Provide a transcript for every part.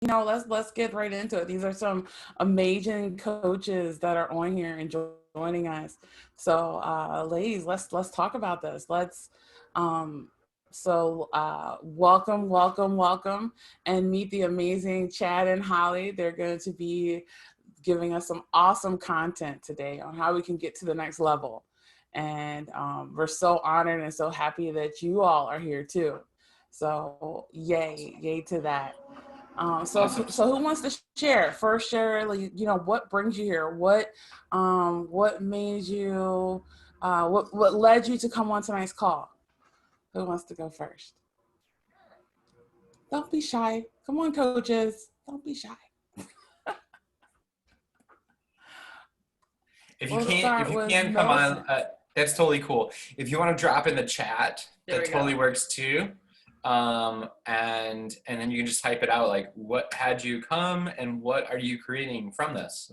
let's get right into it. These are some amazing coaches that are on here and joining us. So, ladies, let's talk about this. Welcome, and meet the amazing Chad and Holly. They're going to be giving us some awesome content today on how we can get to the next level. And we're so honored and so happy that you all are here too. So, yay to that. Awesome. So who wants to share? First, share, like, what brings you here? What made you? What led you to come on tonight's call? Who wants to go first? Don't be shy. Come on, coaches. Don't be shy. If you We'll can't, if start you with can come on, Millicent. that's totally cool. If you want to drop in the chat, There that we totally go. works too. And then you can just type it out, like, what had you come and what are you creating from this?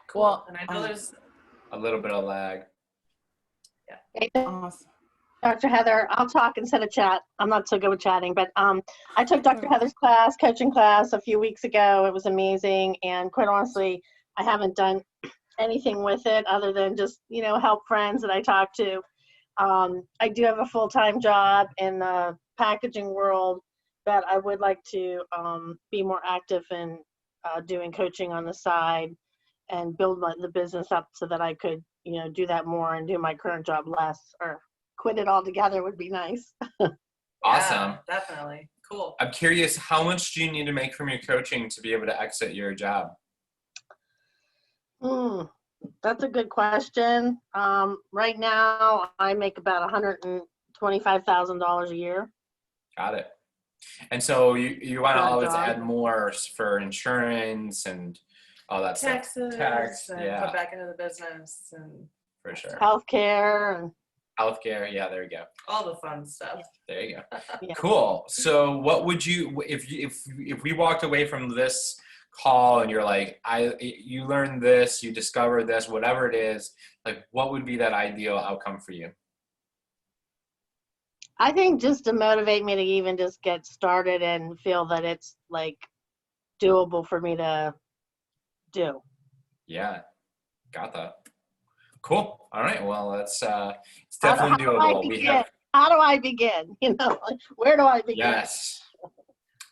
Cool. Well, and I know there's A little bit of lag. awesome. Dr. Heather, I'll talk instead of chat. I'm not so good with chatting, but I took Dr. Heather's class, coaching class, a few weeks ago. It was amazing, and quite honestly, I haven't done anything with it other than just, help friends that I talk to. I do have a full-time job in the packaging world, but I would like to be more active in doing coaching on the side and build the business up so that I could, do that more and do my current job less, or quit it altogether would be nice. Awesome. Yeah, definitely. Cool. I'm curious, how much do you need to make from your coaching to be able to exit your job? That's a good question. Right now, I make about $125,000 a year. Got it. And so you want to For a always job. add more for insurance and all that Taxes, stuff. Tax, and yeah, put back into the business and for sure. Healthcare and Healthcare, yeah, there you go. all the fun stuff. There you go. Yeah. Cool. So what would you, if we walked away from this call and you're like, you learned this, you discovered this, whatever it is, like, what would be that ideal outcome for you? I think just to motivate me to even just get started and feel that it's like doable for me to do. Yeah, got that. Cool. All right. Well, it's definitely doable. How do I begin? Where do I begin? Yes.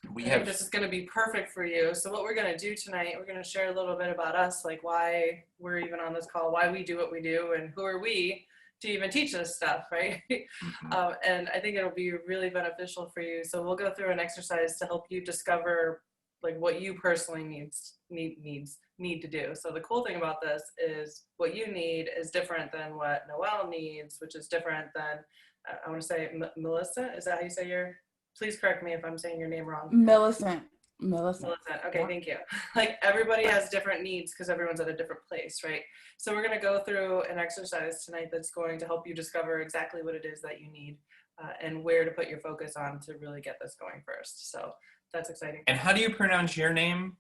I think this is going to be perfect for you. So what we're going to do tonight, we're going to share a little bit about us, like why we're even on this call, why we do what we do, and who are we to even teach this stuff, right? Mm-hmm. And I think it'll be really beneficial for you. So we'll go through an exercise to help you discover like what you personally need to do. So the cool thing about this is what you need is different than what Noelle needs, which is different than, I want to say Melissa, is that how you say please correct me if I'm saying your name wrong. Millicent. Okay, yeah. Thank you. Like everybody has different needs because everyone's at a different place, right? So we're going to go through an exercise tonight that's going to help you discover exactly what it is that you need and where to put your focus on to really get this going first. So that's exciting. And how do you pronounce your name?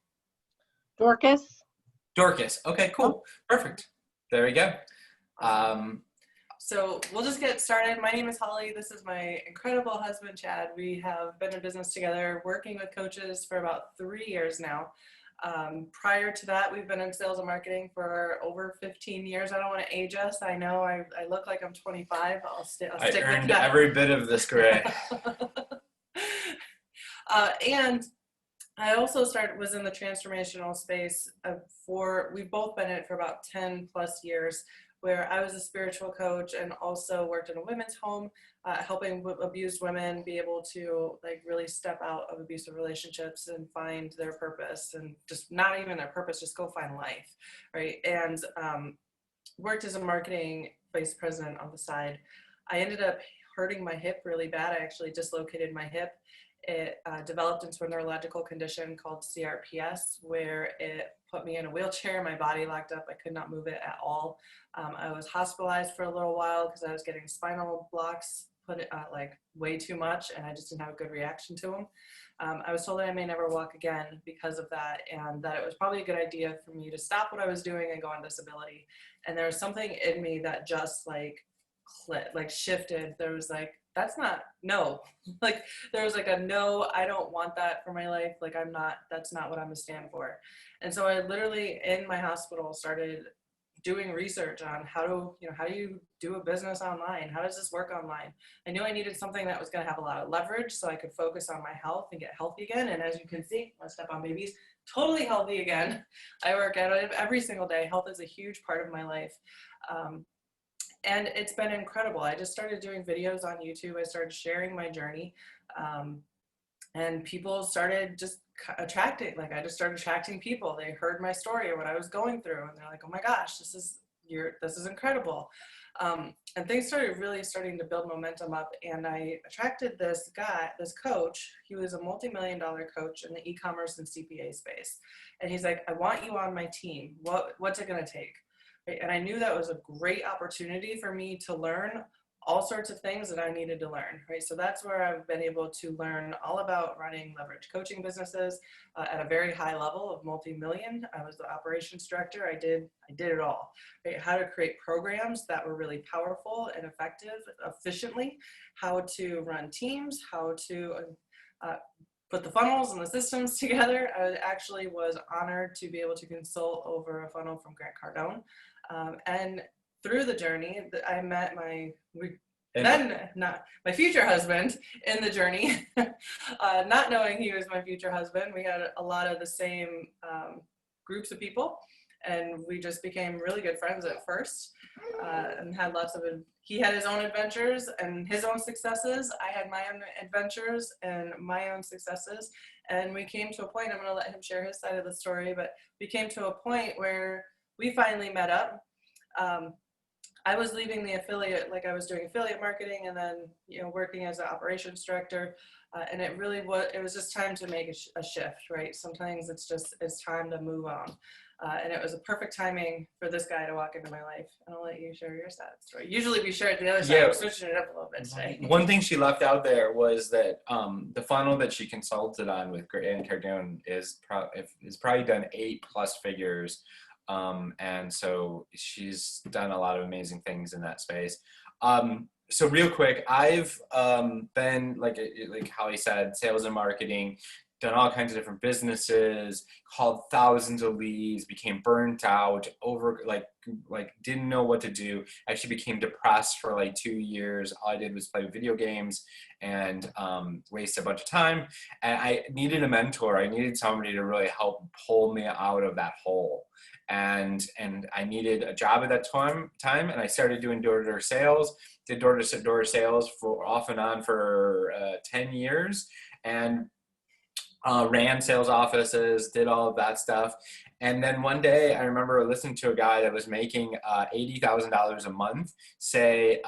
Dorcas. Dorcas. Okay, cool. Perfect. There we go. So we'll just get started. My name is Holly. This is my incredible husband, Chad. We have been in business together, working with coaches for about 3 years now. Prior to that, we've been in sales and marketing for over 15 years. I don't want to age us. I know I look like I'm 25. I'll stick with that. I earned every bit of this gray. And I also was in the transformational space we've both been in it for about 10 plus years, where I was a spiritual coach and also worked in a women's home, helping abused women be able to like really step out of abusive relationships and find their purpose, and just not even their purpose, just go find life, right? And worked as a marketing vice president on the side. I ended up hurting my hip really bad. I actually dislocated my hip. It developed into a neurological condition called CRPS, where it put me in a wheelchair. My body locked up. I could not move it at all. I was hospitalized for a little while because I was getting spinal blocks put like way too much, and I just didn't have a good reaction to them. I was told that I may never walk again because of that, and that it was probably a good idea for me to stop what I was doing and go on disability. And there was something in me that just like shifted. There was like that's not, no. Like there was like a no, I don't want that for my life. Like that's not what I'm gonna stand for. And so I literally in my hospital started doing research on how do you do a business online? How does this work online? I knew I needed something that was going to have a lot of leverage so I could focus on my health and get healthy again. And as you can see, my step on babies, totally healthy again. I work out every single day. Health is a huge part of my life. And it's been incredible. I just started doing videos on YouTube. I started sharing my journey. And people started just attracting, like I just started attracting people. They heard my story or what I was going through and they're like, oh my gosh, this is incredible. And things starting to build momentum up. And I attracted this coach. He was a multi-million-dollar coach in the e-commerce and CPA space. And he's like, I want you on my team. What's it going to take? Right? And I knew that was a great opportunity for me to learn all sorts of things that I needed to learn, right? So that's where I've been able to learn all about running leverage coaching businesses at a very high level of multi-million. I was the operations director. I did it all, right? How to create programs that were really powerful and effective efficiently, how to run teams, how to put the funnels and the systems together. I actually was honored to be able to consult over a funnel from Grant Cardone. And through the journey, I met my future husband in the journey. Not knowing he was my future husband, we had a lot of the same groups of people, and we just became really good friends at first, and had he had his own adventures and his own successes. I had my own adventures and my own successes, and we came to a point, I'm going to let him share his side of the story, but we came to a point where we finally met up. I was leaving the affiliate, like I was doing affiliate marketing and then, working as an operations director. And it was just time to make a shift, right? Sometimes it's time to move on. And it was a perfect timing for this guy to walk into my life. And I'll let you share your side of the story. Usually we share it the other side. Yeah. We're switching it up a little bit today. One thing she left out there was that the funnel that she consulted on with Grant Cardone is probably done 8+ figures. And so she's done a lot of amazing things in that space. So real quick, I've been like Holly said, sales and marketing, done all kinds of different businesses, called thousands of leads, became burnt out, didn't know what to do. Actually became depressed for like 2 years. All I did was play video games and waste a bunch of time. And I needed a mentor. I needed somebody to really help pull me out of that hole. And I needed a job at that time, and I started doing door-to-door sales. Did door-to-door sales for off and on for 10 years, and ran sales offices, did all of that stuff. And then one day I remember listening to a guy that was making $80,000 a month say,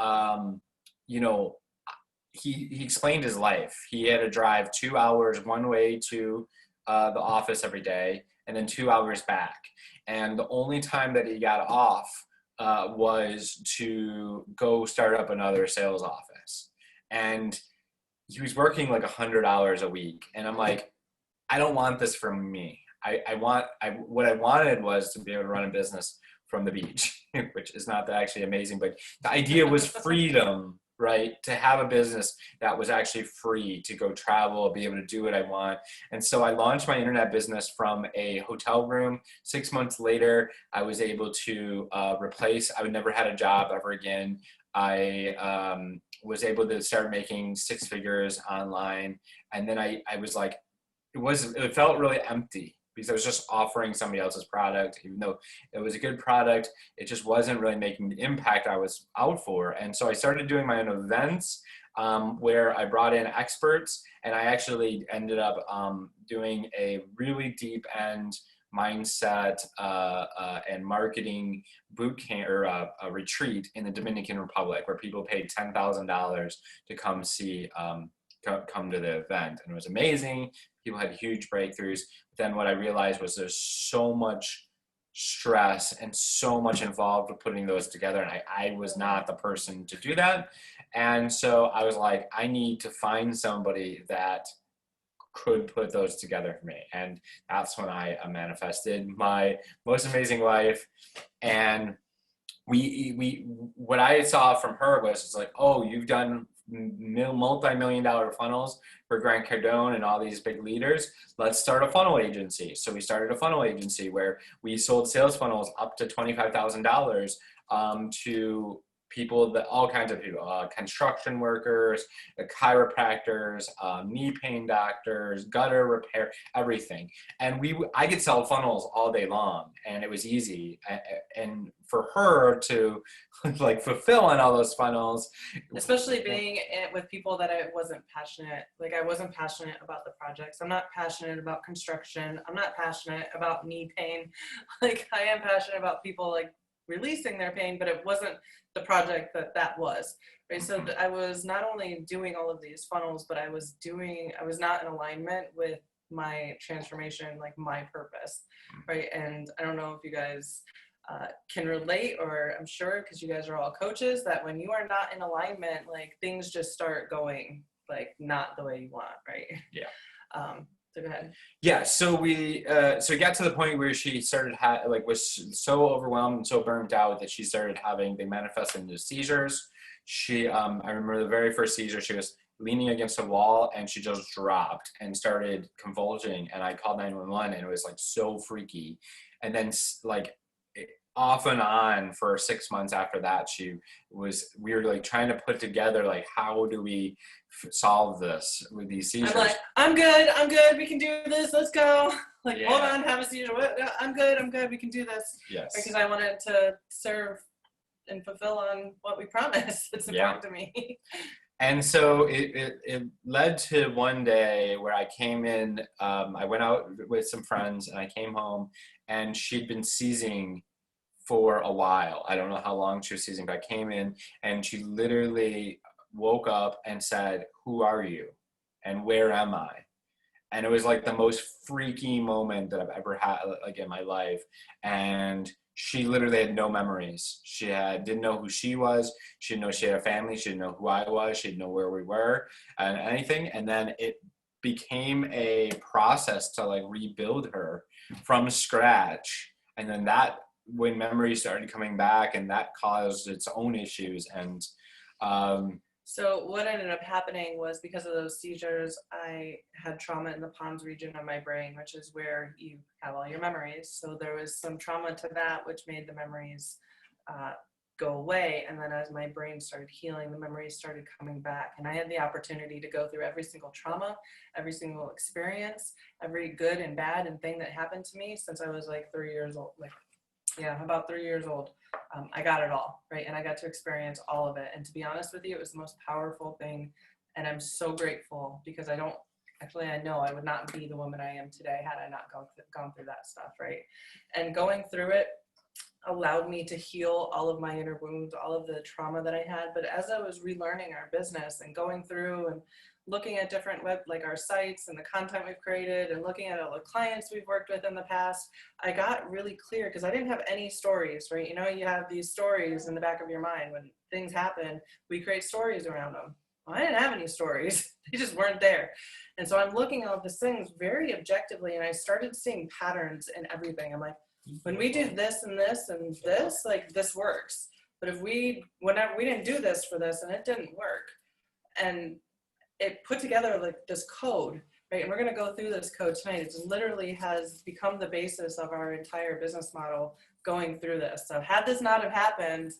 he explained his life. He had to drive 2 hours one way to the office every day and then 2 hours back. And the only time that he got off was to go start up another sales office. And he was working like 100 hours a week. And I'm like, I don't want this for me. What I wanted was to be able to run a business from the beach, which is not actually amazing, but the idea was freedom, right? To have a business that was actually free to go travel, be able to do what I want. And so I launched my internet business from a hotel room. 6 months later, I was able to I would never had a job ever again. I was able to start making 6 figures online. And then I was like, it felt really empty because I was just offering somebody else's product. Even though it was a good product, it just wasn't really making the impact I was out for. And so I started doing my own events where I brought in experts, and I actually ended up doing a really deep end mindset and marketing boot camp or a retreat in the Dominican Republic where people paid $10,000 to come to the event. And it was amazing. People had huge breakthroughs. But then what I realized was there's so much stress and so much involved with putting those together. And I was not the person to do that. And so I was like, I need to find somebody that could put those together for me. And that's when I manifested my most amazing life. And what I saw from her was, it's like, oh, you've done multi-million dollar funnels for Grant Cardone and all these big leaders. Let's start a funnel agency. So we started a funnel agency where we sold sales funnels up to $25,000 to people, that all kinds of people, construction workers, chiropractors, knee pain doctors, gutter repair, everything. And I could sell funnels all day long, and it was easy. And for her to like fulfill on all those funnels, especially being with people that I wasn't passionate. Like I wasn't passionate about the projects. I'm not passionate about construction. I'm not passionate about knee pain. Like I am passionate about people like releasing their pain, but it wasn't the project that was, right? So I was not only doing all of these funnels, but I was not in alignment with my transformation, like my purpose, right? And I don't know if you guys can relate, or I'm sure, because you guys are all coaches, that when you are not in alignment, like things just start going like not the way you want, right? Yeah. So go ahead. Yeah, so we got to the point where she started was so overwhelmed and so burnt out that she started having, they manifested into seizures. She I remember the very first seizure, she was leaning against a wall and she just dropped and started convulsing, and I called 911, and it was like so freaky. And then like off and on for 6 months after that, we were like trying to put together like, how do we solve this with these seizures? I'm like, I'm good, we can do this, let's go. Like, yeah. Hold on, have a seizure. What? No, I'm good, we can do this. Yes. Because I wanted to serve and fulfill on what we promised. It's important to me. And so it led to one day where I came in, I went out with some friends and I came home, and she'd been seizing for a while. I don't know how long she was seizing, but I came in and she literally woke up and said, "Who are you? And where am I?" And it was like the most freaky moment that I've ever had like in my life. And she literally had no memories. She didn't know who she was. She didn't know she had a family. She didn't know who I was. She didn't know where we were and anything. And then it became a process to like rebuild her from scratch. And then when memories started coming back, and that caused its own issues. And so what ended up happening was, because of those seizures, I had trauma in the pons region of my brain, which is where you have all your memories. So there was some trauma to that, which made the memories go away. And then as my brain started healing, the memories started coming back. And I had the opportunity to go through every single trauma, every single experience, every good and bad and thing that happened to me since I was like 3 years old. About 3 years old. I got it all, right? And I got to experience all of it. And to be honest with you, it was the most powerful thing. And I'm so grateful, because I know I would not be the woman I am today had I not gone through that stuff, right? And going through it allowed me to heal all of my inner wounds, all of the trauma that I had. But as I was relearning our business and going through and looking at different our sites and the content we've created, and looking at all the clients we've worked with in the past, I got really clear, because I didn't have any stories, right? You know, you have these stories in the back of your mind. When things happen, we create stories around them. Well, I didn't have any stories. They just weren't there. And so I'm looking at all these things very objectively, and I started seeing patterns in everything. I'm like, when we do this and this and this, like this works. But if we didn't do this for this and it didn't work, and it put together like this code, right? And we're going to go through this code tonight. It literally has become the basis of our entire business model going through this. So had this not have happened,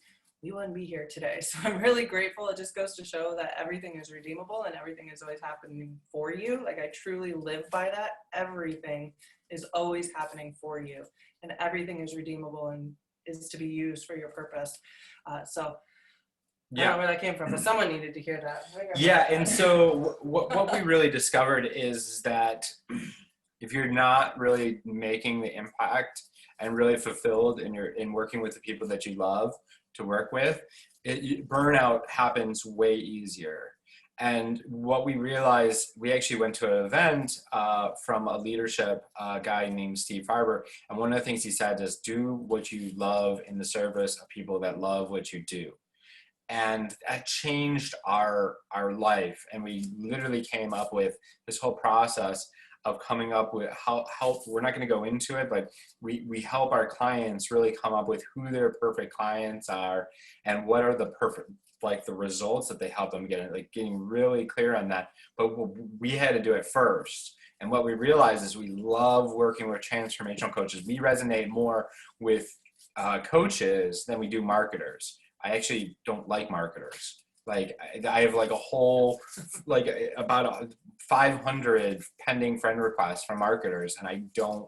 we wouldn't be here today. So I'm really grateful. It just goes to show that everything is redeemable and everything is always happening for you. Like I truly live by that. Everything is always happening for you, and everything is redeemable and is to be used for your purpose. I don't know where that came from, but someone needed to hear that. Yeah, and so what we really discovered is that if you're not really making the impact and really fulfilled in working with the people that you love to work with, burnout happens way easier. And what we realized, we actually went to an event from a leadership guy named Steve Farber, and one of the things he said is, do what you love in the service of people that love what you do. And that changed our life. And we literally came up with this whole process of coming up with how we're not going to go into it, but we help our clients really come up with who their perfect clients are and what are the perfect like the results that they help them get, like getting really clear on that. But we had to do it first. And what we realized is we love working with transformational coaches. We resonate more with coaches than we do marketers. I actually don't like marketers. Like I have like a whole, like about 500 pending friend requests from marketers, and I don't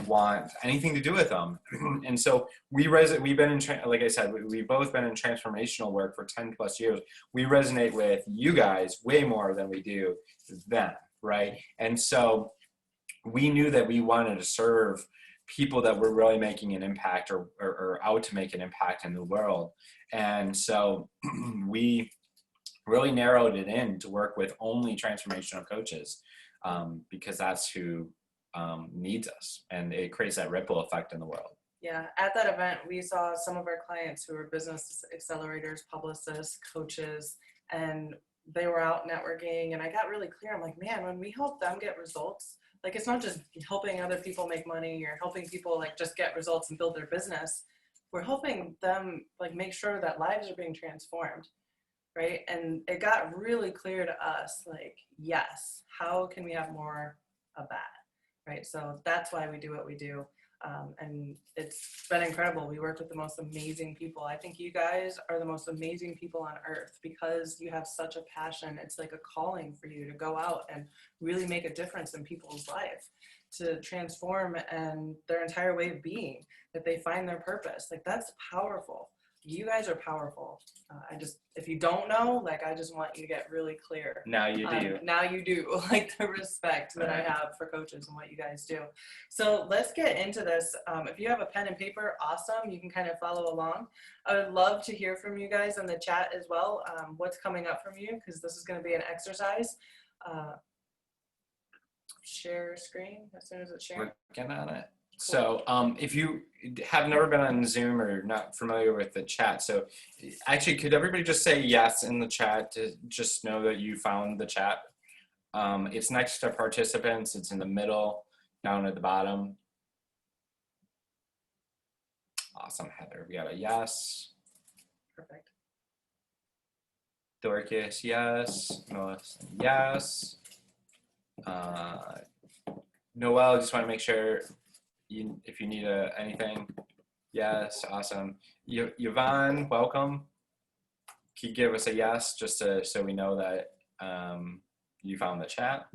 want anything to do with them. And so we've been in, like I said, we've both been in transformational work for 10 plus years. We resonate with you guys way more than we do them, right? And so we knew that we wanted to serve people that were really making an impact or out to make an impact in the world. And so we really narrowed it in to work with only transformational coaches, because that's who needs us, and it creates that ripple effect in the world. Yeah, at that event, we saw some of our clients who were business accelerators, publicists, coaches, and they were out networking, and I got really clear. I'm like, man, when we help them get results, like it's not just helping other people make money or helping people like just get results and build their business. We're helping them like make sure that lives are being transformed, right? And it got really clear to us, like, yes, how can we have more of that? Right, so that's why we do what we do, and it's been incredible. We work with the most amazing people. I think you guys are the most amazing people on earth because you have such a passion. It's like a calling for you to go out and really make a difference in people's life, to transform and their entire way of being, that they find their purpose. Like that's powerful. You guys are powerful. If you don't know, like, I just want you to get really clear. Now you do. Now you do, like the respect that I have for coaches and what you guys do. So let's get into this. If you have a pen and paper, awesome. You can kind of follow along. I would love to hear from you guys in the chat as well. What's coming up from you, because this is going to be an exercise. Share screen as soon as it's shared. Working on it. So if you have never been on Zoom or not familiar with the chat, so actually could everybody just say yes in the chat to just know that you found the chat? It's next to participants. It's in the middle, down at the bottom. Awesome, Heather. We got a yes. Perfect. Dorcas, yes. Melissa, yes. Noel, just want to make sure if you need anything. Yes, awesome. Yvonne, welcome. Can you give us a yes just so we know that you found the chat?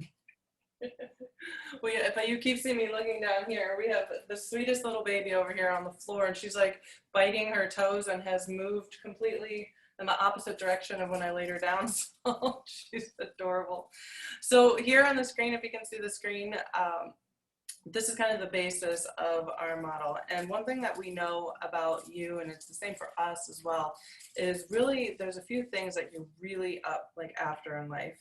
Well, yeah, but you keep seeing me looking down here. We have the sweetest little baby over here on the floor, and she's like biting her toes and has moved completely in the opposite direction of when I laid her down. So she's adorable. So here on the screen, if you can see the screen, this is kind of the basis of our model. And one thing that we know about you, and it's the same for us as well, is really there's a few things that you're really up like after in life.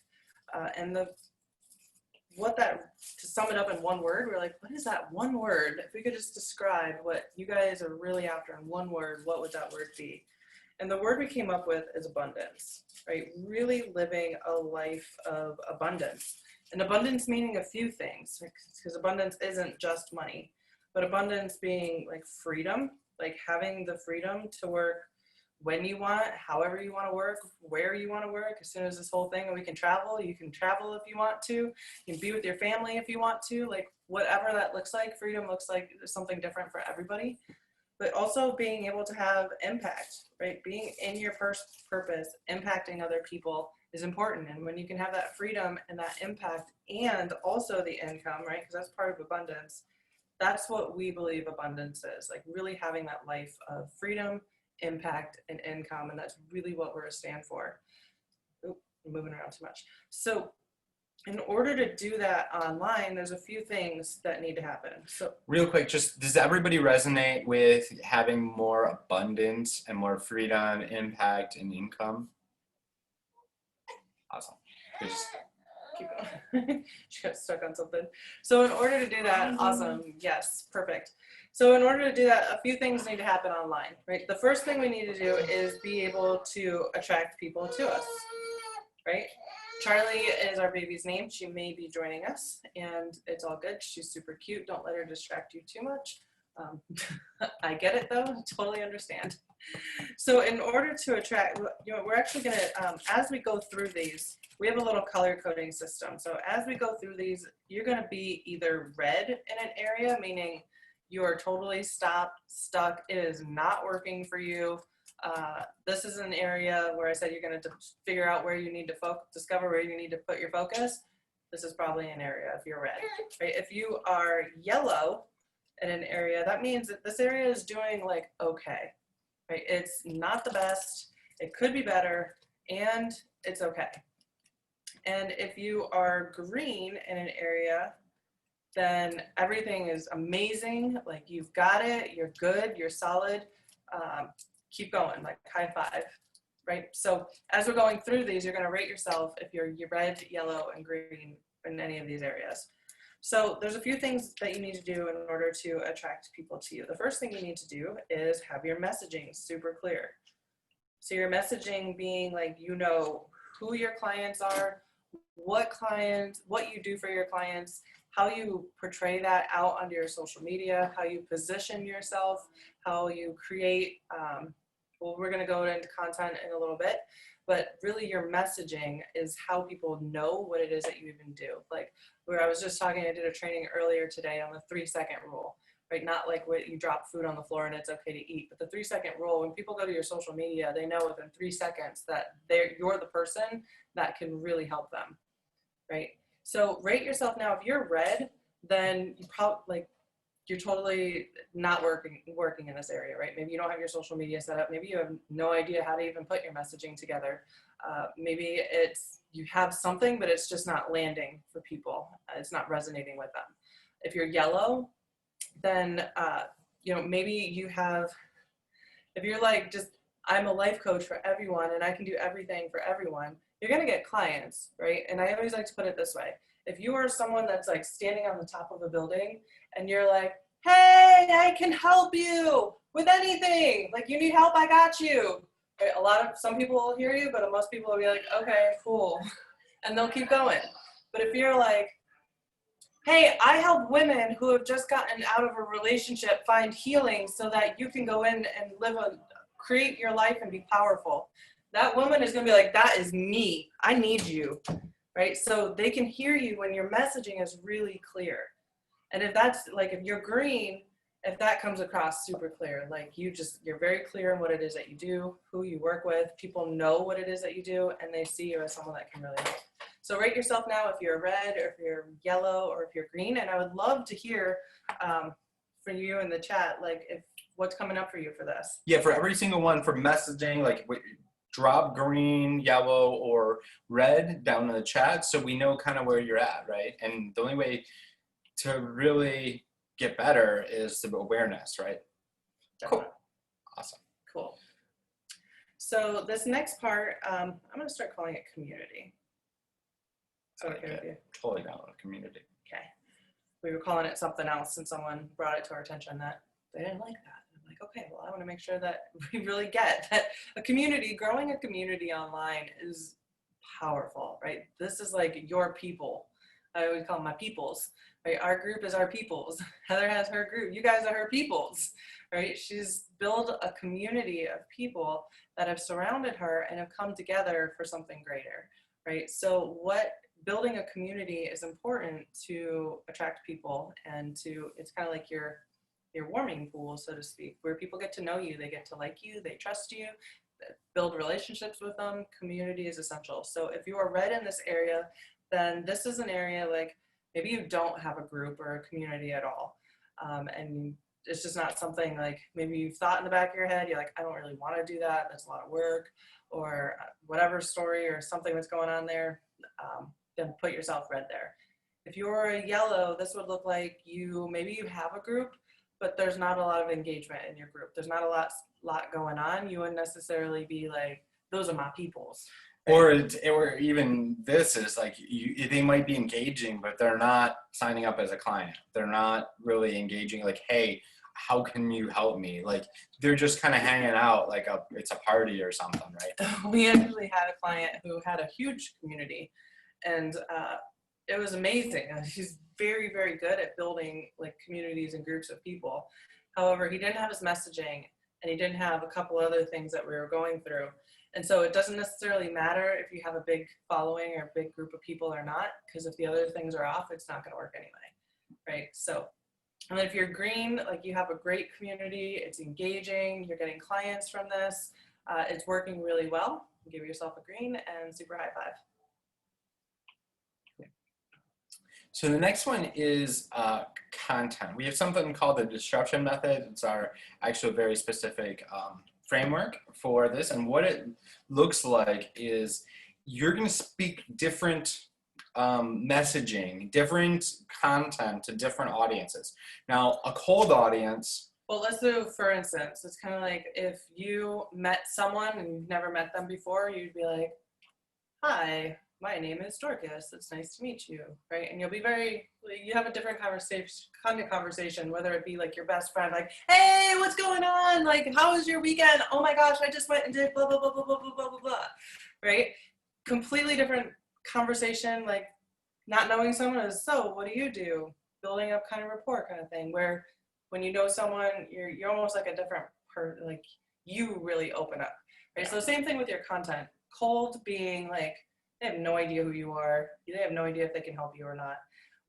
To sum it up in one word, we're like, what is that one word? If we could just describe what you guys are really after in one word, what would that word be? And the word we came up with is abundance, right? Really living a life of abundance. And abundance meaning a few things, because abundance isn't just money, but abundance being like freedom, like having the freedom to work when you want, however you want to work, where you want to work. As soon as this whole thing, and we can travel, you can travel if you want to, you can be with your family if you want to, like whatever that looks like. Freedom looks like something different for everybody, but also being able to have impact, right? Being in your purpose, impacting other people is important. And when you can have that freedom and that impact and also the income, right? Because that's part of abundance. That's what we believe abundance is, like really having that life of freedom, impact, and income. And that's really what we're a stand for. Oop, I'm moving around too much. So in order to do that online, there's a few things that need to happen. So real quick, just does everybody resonate with having more abundance and more freedom, impact, and income? Awesome. Just keep going. She got stuck on something. So in order to do that, awesome. Yes, perfect. So in order to do that, a few things need to happen online, right? The first thing we need to do is be able to attract people to us, right? Charlie is our baby's name. She may be joining us, and it's all good. She's super cute. Don't let her distract you too much. I get it though, totally understand. So in order to attract, we're actually gonna, as we go through these, we have a little color coding system. So as we go through these, you're gonna be either red in an area, meaning you are totally stuck, it is not working for you. This is an area where I said you're gonna figure out where you need to discover where you need to put your focus. This is probably an area if you're red, right? If you are yellow in an area, that means that this area is doing like okay, right? It's not the best, it could be better, and it's okay. And if you are green in an area, then everything is amazing, like you've got it, you're good, you're solid, keep going, like high five, right? So as we're going through these, you're gonna rate yourself if you're red, yellow, and green in any of these areas. So there's a few things that you need to do in order to attract people to you. The first thing you need to do is have your messaging super clear. So your messaging being like, you know who your clients are, what you do for your clients, how you portray that out onto your social media, how you position yourself, how you create, well, we're gonna go into content in a little bit, but really your messaging is how people know what it is that you even do. Like where I was just talking, I did a training earlier today on the 3-second rule, right? Not like what you drop food on the floor and it's okay to eat, but the 3-second rule, when people go to your social media, they know within 3 seconds that you're the person that can really help them, right? So rate yourself now. If you're red, then you probably you're totally not working in this area, right? Maybe you don't have your social media set up. Maybe you have no idea how to even put your messaging together. Maybe you have something, but it's just not landing for people. It's not resonating with them. If you're yellow, then maybe you have. If you're like I'm a life coach for everyone and I can do everything for everyone, you're gonna get clients, right? And I always like to put it this way. If you are someone that's like standing on the top of a building and you're like, hey, I can help you with anything. Like you need help, I got you. Right? Some people will hear you, but most people will be like, okay, cool. And they'll keep going. But if you're like, hey, I help women who have just gotten out of a relationship find healing so that you can go in and create your life and be powerful. That woman is gonna be like, that is me, I need you, right? So they can hear you when your messaging is really clear. And if that's like, if you're green, if that comes across super clear, like you're very clear on what it is that you do, who you work with, people know what it is that you do, and they see you as someone that can really help. So rate yourself now if you're red or if you're yellow or if you're green. And I would love to hear from you in the chat, like what's coming up for you for this. Yeah, for every single one, for messaging, like drop green, yellow, or red down in the chat so we know kind of where you're at, right? And the only way to really get better is the awareness, right? Cool. Awesome. Cool. So this next part, I'm going to start calling it community. So okay with you? Totally down with community. Okay. We were calling it something else and someone brought it to our attention that they didn't like that. I'm like, okay, well, I want to make sure that we really get that growing a community online is powerful, right? This is like your people. I always call them my peoples, right? Our group is our peoples. Heather has her group. You guys are her peoples, right? She's built a community of people that have surrounded her and have come together for something greater, right? So building a community is important to attract people and it's kind of like your warming pool, so to speak, where people get to know you, they get to like you, they trust you, build relationships with them. Community is essential. So if you are red in this area, then this is an area like maybe you don't have a group or a community at all. And it's just not something like maybe you've thought in the back of your head, you're like, I don't really want to do that. That's a lot of work or whatever story or something that's going on there. Then put yourself red there. If you're a yellow, this would look like maybe you have a group, but there's not a lot of engagement in your group. There's not a lot going on. You wouldn't necessarily be like, those are my peoples. Or even this is like, they might be engaging, but they're not signing up as a client. They're not really engaging like, hey, how can you help me? Like they're just kind of hanging out like it's a party or something, right? We actually had a client who had a huge community and it was amazing. She's very, very good at building like communities and groups of people. However, he didn't have his messaging, and he didn't have a couple other things that we were going through. And so it doesn't necessarily matter if you have a big following or a big group of people or not, because if the other things are off, it's not going to work anyway, right? So, and if you're green, like you have a great community, it's engaging, you're getting clients from this, it's working really well. Give yourself a green and super high five. So the next one is content. We have something called the disruption method. It's our actual very specific framework for this. And what it looks like is you're going to speak different messaging, different content to different audiences. Now, a cold audience. Well, let's do, for instance, it's kind of like if you met someone and you've never met them before, you'd be like, hi, my name is Dorcas. It's nice to meet you, right? And you'll be you have a different conversation, whether it be like your best friend, like, hey, what's going on? Like, how was your weekend? Oh my gosh, I just went and did blah, blah, blah, blah, blah, blah, blah, blah, blah, right? Completely different conversation, like not knowing someone is, so what do you do? Building up kind of rapport kind of thing, where when you know someone, you're almost like a different person, like you really open up, right? So same thing with your content. Cold being like, they have no idea who you are. They have no idea if they can help you or not.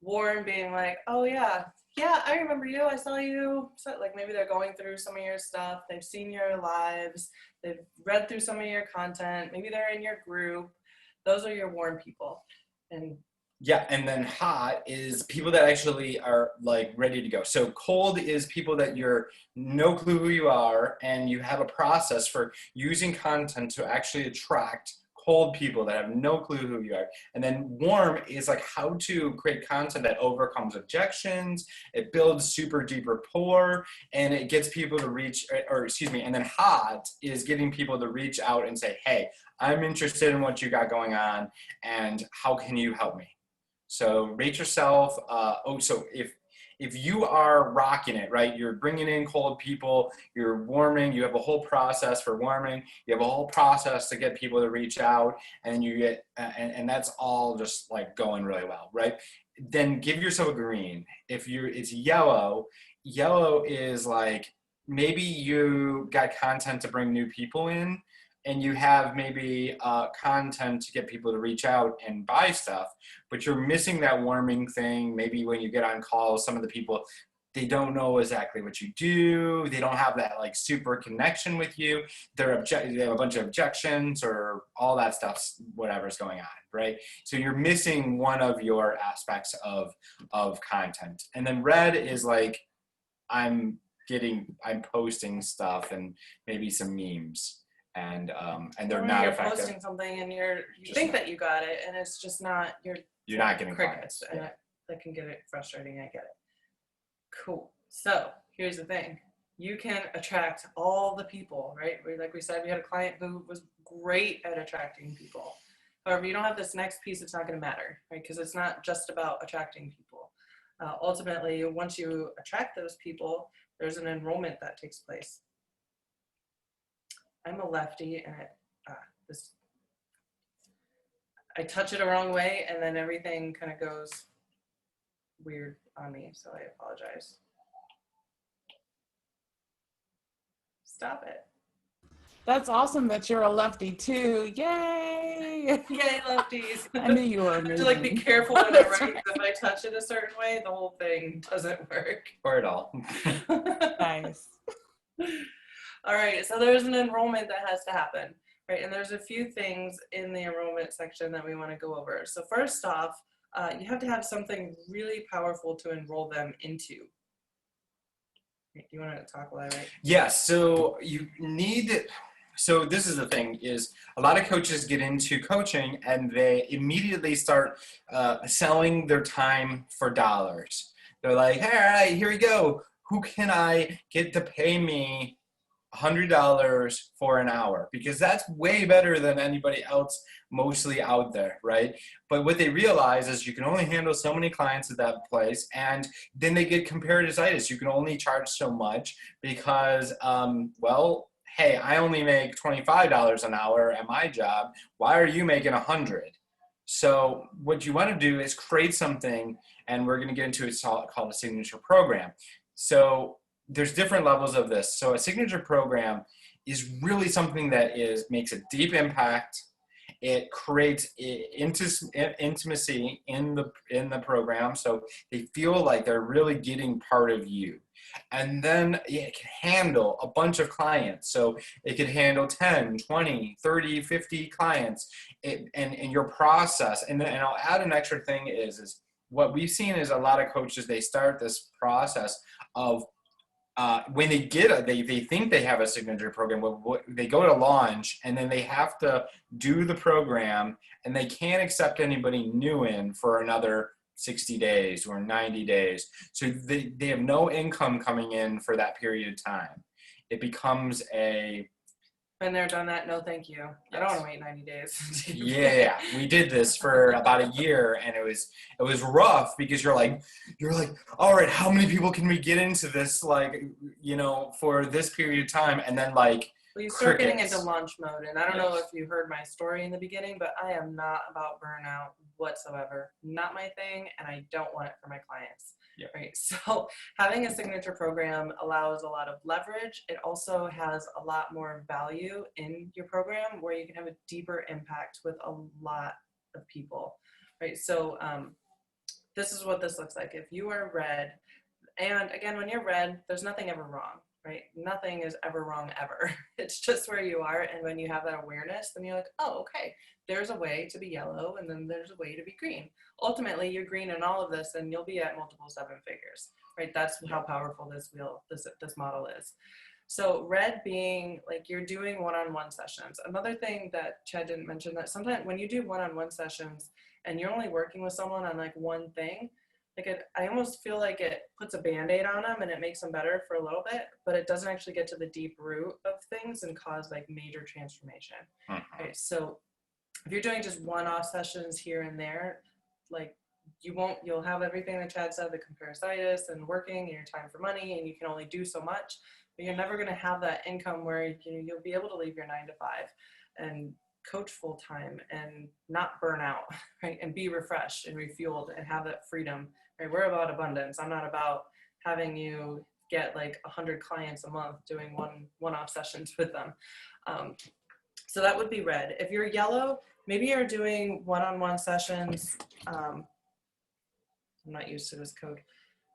Warm being like, oh yeah, I remember you. I saw you. So, like maybe they're going through some of your stuff. They've seen your lives. They've read through some of your content. Maybe they're in your group. Those are your warm people. And yeah, and then hot is people that actually are like ready to go. So cold is people that you're no clue who you are, and you have a process for using content to actually attract cold people that have no clue who you are. And then warm is like how to create content that overcomes objections, it builds super deep rapport, and it gets people to reach, and then hot is getting people to reach out and say, hey, I'm interested in what you got going on, and how can you help me? So rate yourself. So if you are rocking it, right, you're bringing in cold people, you're warming, you have a whole process for warming, you have a whole process to get people to reach out, and you get, and that's all just like going really well, right? Then give yourself a green. It's yellow. Yellow is like, maybe you got content to bring new people in, and you have maybe content to get people to reach out and buy stuff, but you're missing that warming thing. Maybe when you get on calls, some of the people, they don't know exactly what you do. They don't have that like super connection with you. They have a bunch of objections or all that stuff, whatever's going on, right? So you're missing one of your aspects of content. And then red is like, I'm posting stuff and maybe some memes. And they're not you're effective. posting something and you think that you got it, and it's just not. You're not getting crickets, clients. and Yeah. that can get it frustrating. I get it. Cool. So here's the thing: you can attract all the people, right? Like we said, we had a client who was great at attracting people. However, you don't have this next piece; it's not going to matter, right? Because it's not just about attracting people. Ultimately, once you attract those people, there's an enrollment that takes place. I'm a lefty, and I touch it a wrong way, and then everything kind of goes weird on me, so I apologize. Stop it. That's awesome that you're a lefty too. Yay! Yay, lefties. I knew you were I have amazing. to like be careful when I write, because if I touch it a certain way, the whole thing doesn't work. Or at all. Nice. All right, so there's an enrollment that has to happen, right? And there's a few things in the enrollment section that we want to go over. So first off, you have to have something really powerful to enroll them into. Do you want to talk while I write? Yes, so you need, so this is the thing, is a lot of coaches get into coaching and they immediately start selling their time for dollars. They're like, hey, all right, here we go. Who can I get to pay me $100 for an hour? Because that's way better than anybody else mostly out there, right? But what they realize is you can only handle so many clients at that place, and then they get comparativitis. You can only charge so much because, well, hey, I only make $25 an hour at my job. Why are you making $100? So what you want to do is create something, and we're going to get into it, called a signature program. So there's different levels of this. So a signature program is really something that makes a deep impact. It creates intimacy in the program, so they feel like they're really getting part of you. And then it can handle a bunch of clients. So it could handle 10, 20, 30, 50 clients. And your process, and I'll add an extra thing is what we've seen is a lot of coaches, they start this process of when they they think they have a signature program, they go to launch and then they have to do the program and they can't accept anybody new in for another 60 days or 90 days. So they have no income coming in for that period of time. It becomes When they're done that, no thank you. I don't want to wait 90 days. yeah, we did this for about a year and it was rough because you're like, all right, how many people can we get into this, like, you know, for this period of time? And then like, well, you start getting crickets. into launch mode, and I don't know if you heard my story in the beginning, but I am not about burnout whatsoever. Not my thing, and I don't want it for my clients. Yeah. Right. So having a signature program allows a lot of leverage. It also has a lot more value in your program where you can have a deeper impact with a lot of people. Right. So this is what this looks like. If you are red, and again, when you're red, there's nothing ever wrong. Right? Nothing is ever wrong ever. It's just where you are. And when you have that awareness, then you're like, oh, okay, there's a way to be yellow and then there's a way to be green. Ultimately, you're green in all of this and you'll be at multiple 7 figures, right? That's how powerful this model is. So red being like you're doing one-on-one sessions. Another thing that Chad didn't mention, that sometimes when you do one-on-one sessions and you're only working with someone on like one thing, I almost feel like it puts a Band-Aid on them and it makes them better for a little bit, but it doesn't actually get to the deep root of things and cause like major transformation. Right? So if you're doing just one-off sessions here and there, like you'll have everything that Chad said, the comparisitis and working and your time for money, and you can only do so much, but you're never going to have that income where you'll be able to leave your 9 to 5 and coach full time and not burn out, right? And be refreshed and refueled and have that freedom, right? We're about abundance. I'm not about having you get like 100 clients a month doing one-off sessions with them. So that would be red. If you're yellow, maybe you're doing one-on-one sessions. I'm not used to this code.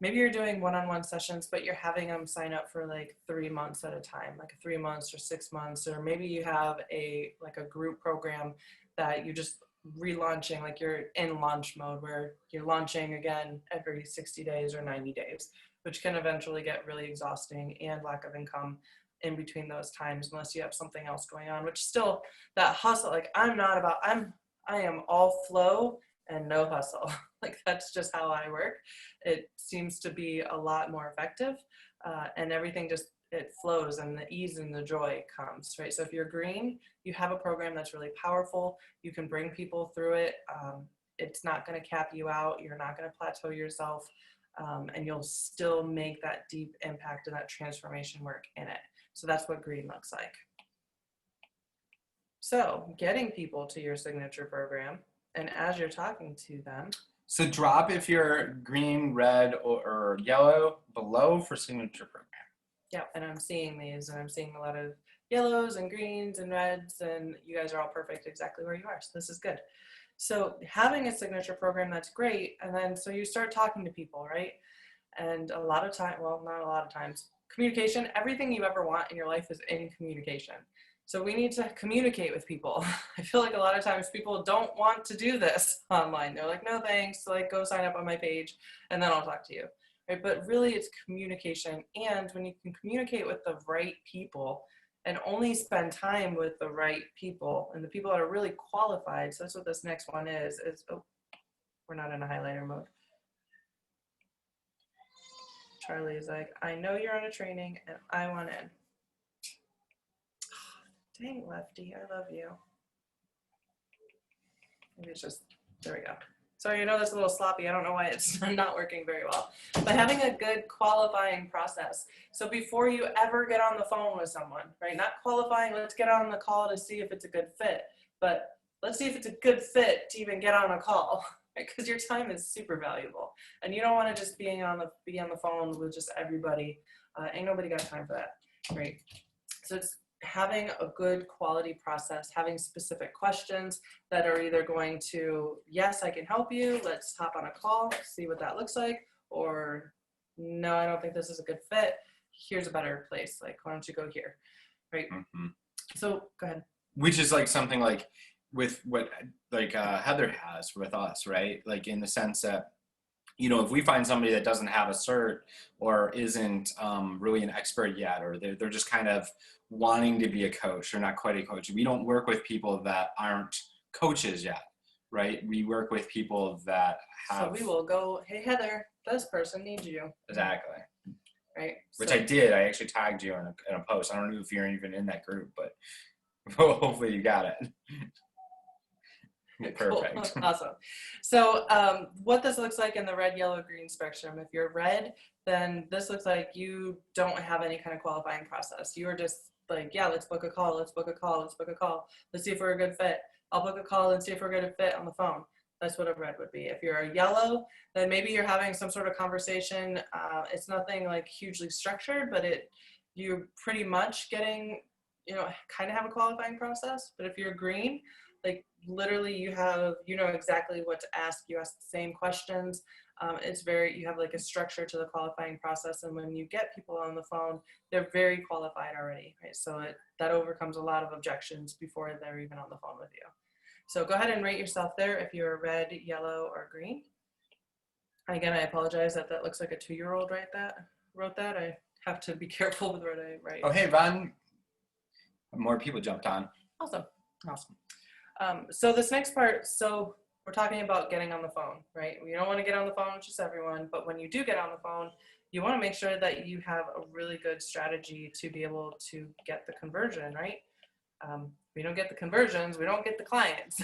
Maybe you're doing one-on-one sessions, but you're having them sign up for like 3 months at a time, like 3 months or 6 months, or maybe you have a group program that you're just relaunching, like you're in launch mode where you're launching again every 60 days or 90 days, which can eventually get really exhausting and lack of income in between those times, unless you have something else going on, which still that hustle, like I am all flow and no hustle. Like that's just how I work. It seems to be a lot more effective and everything just, it flows and the ease and the joy comes, right? So if you're green, you have a program that's really powerful. You can bring people through it. It's not going to cap you out. You're not going to plateau yourself. And you'll still make that deep impact and that transformation work in it. So that's what green looks like. So getting people to your signature program, and as you're talking to them. So drop if you're green, red, or yellow below for signature program. Yeah, and I'm seeing these, and I'm seeing a lot of yellows and greens and reds, and you guys are all perfect exactly where you are. So this is good. So having a signature program, that's great. And then so you start talking to people, right? And a lot of time, well, not a lot of times, communication, everything you ever want in your life is in communication. So we need to communicate with people. I feel like a lot of times people don't want to do this online. They're like, no thanks, like go sign up on my page and then I'll talk to you. Right? But really it's communication. And when you can communicate with the right people and only spend time with the right people and the people that are really qualified. So that's what this next one is, oh, we're not in a highlighter mode. Charlie is like, I know you're on a training and I want in. Dang, Lefty, I love you. Maybe it's just, there we go. Sorry, I know that's a little sloppy. I don't know why it's not working very well. But having a good qualifying process. So before you ever get on the phone with someone, right? Not qualifying, let's get on the call to see if it's a good fit. But let's see if it's a good fit to even get on a call, Because your time is super valuable, and you don't want to just be on the phone with just everybody. Ain't nobody got time for that, right? So it's having a good quality process, having specific questions that are either going to, yes, I can help you, let's hop on a call, see what that looks like, or no, I don't think this is a good fit. Here's a better place. Like, why don't you go here, right? Mm-hmm. So go ahead. Which is like something like with what like Heather has with us, right? Like in the sense that, you know, if we find somebody that doesn't have a cert or isn't really an expert yet, or they're just kind of wanting to be a coach, they're not quite a coach. We don't work with people that aren't coaches yet, right? We work with people that have. So we will go, hey, Heather, this person needs you. Exactly. Right. Which so, I did. I actually tagged you in a post. I don't know if you're even in that group, but hopefully you got it. Perfect. Cool. Awesome. So what this looks like in the red, yellow, green spectrum, if you're red, then this looks like you don't have any kind of qualifying process. You are just like, yeah, let's book a call. Let's book a call. Let's book a call. Let's see if we're a good fit. I'll book a call and see if we're a good fit on the phone. That's what a red would be. If you're a yellow, then maybe you're having some sort of conversation. It's nothing like hugely structured, but you're pretty much getting, you know, kind of have a qualifying process. But if you're green, like literally you know exactly what to ask. You ask the same questions. You have like a structure to the qualifying process. And when you get people on the phone, they're very qualified already, right? So that overcomes a lot of objections before they're even on the phone with you. So go ahead and rate yourself there if you're red, yellow, or green. Again, I apologize that looks like a 2-year-old wrote that. I have to be careful with what I write. Oh, hey, Von. More people jumped on. Awesome. So this next part, so we're talking about getting on the phone, right? You don't want to get on the phone with just everyone, but when you do get on the phone, you want to make sure that you have a really good strategy to be able to get the conversion, right? We don't get the conversions, we don't get the clients.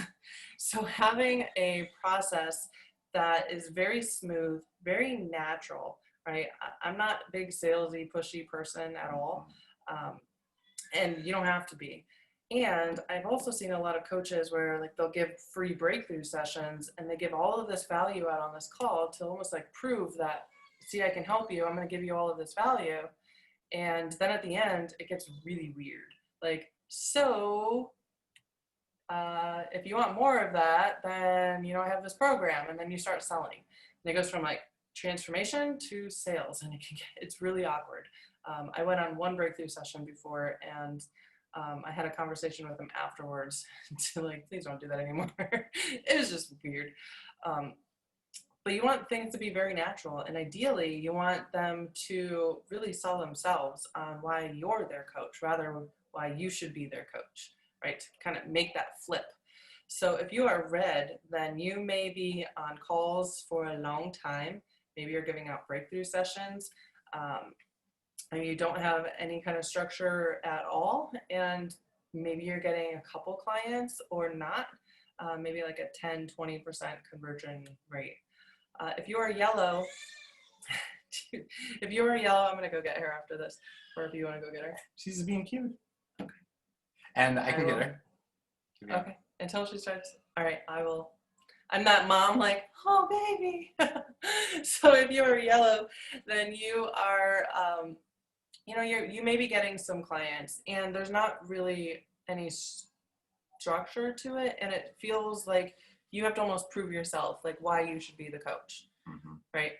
So having a process that is very smooth, very natural, right? I'm not a big salesy, pushy person at all. And you don't have to be. And I've also seen a lot of coaches where like they'll give free breakthrough sessions and they give all of this value out on this call to almost like prove that, see, I can help you. I'm going to give you all of this value. And then at the end, it gets really weird. Like, so if you want more of that, then, you know, I have this program, and then you start selling. And it goes from like transformation to sales, and it's really awkward. I went on one breakthrough session before, and I had a conversation with him afterwards to like, please don't do that anymore. It was just weird. But you want things to be very natural, and ideally you want them to really sell themselves on why you're their coach rather than why you should be their coach, right? To kind of make that flip. So if you are red, then you may be on calls for a long time. Maybe you're giving out breakthrough sessions. And you don't have any kind of structure at all, and maybe you're getting a couple clients or not, maybe like a 10-20% conversion rate. If you are yellow, I'm gonna go get her after this, or if you want to go get her. She's being cute. Okay. And I can get her. Okay, until she starts. All right, I will. I'm that mom like, oh baby. So if you are yellow, then you are, you know, you may be getting some clients, and there's not really any structure to it, and it feels like you have to almost prove yourself, like why you should be the coach, right?